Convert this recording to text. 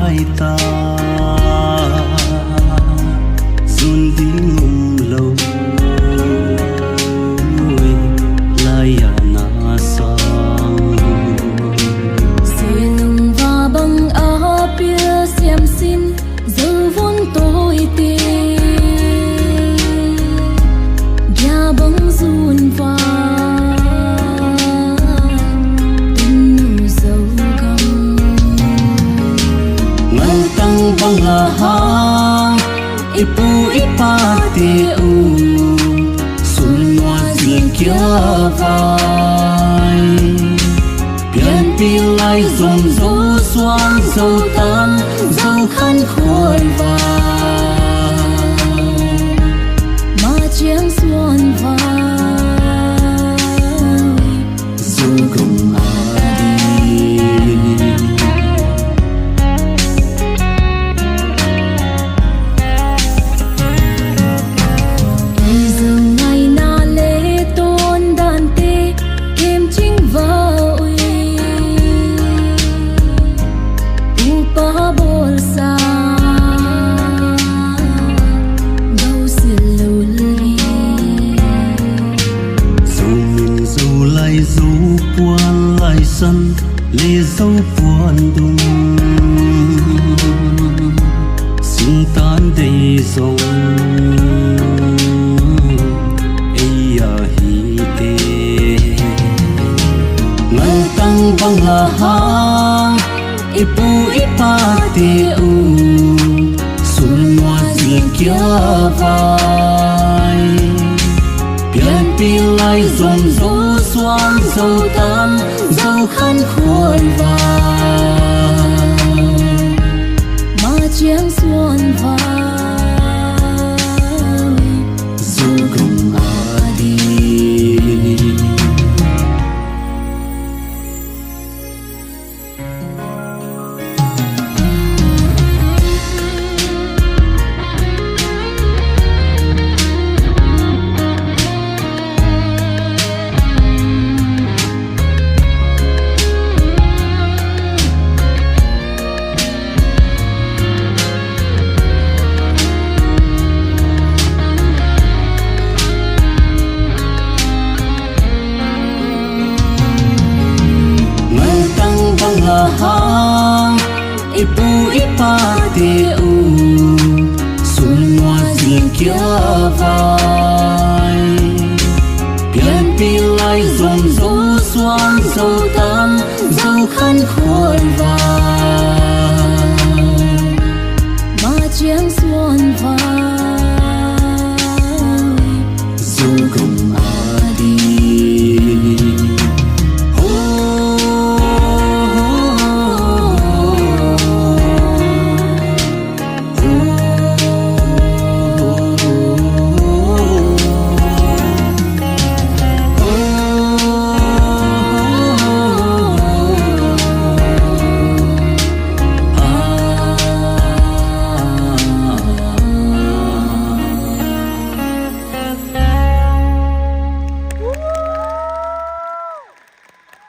lai ta dùn đi ngùng lâu lai à na sang rồi lùng và băng á bia xiêm xin giờ vốn tôi tê nhà băng dùn và bang la hang ipu ipate u sul noa zin kia vai pian pi lai zom zo xoan dâu tan dâu khăn khôi vai mà chiang xuân vai dâu gồng dấu buồn lại sân lê dấu buồn đùng xin tan đầy dòng ấy à hi tê ngân tăng băng là hang ipu ipate u sul noa zin kia vai pian pi lai zom zo xoan dâu tan dâu khăn khôi vai mà chiang xuân vai dâu gồng đi là hang ipu ipate u sul noa zin kia vai pian pi lai zom zo xoan dâu tan dâu khăn khôi vai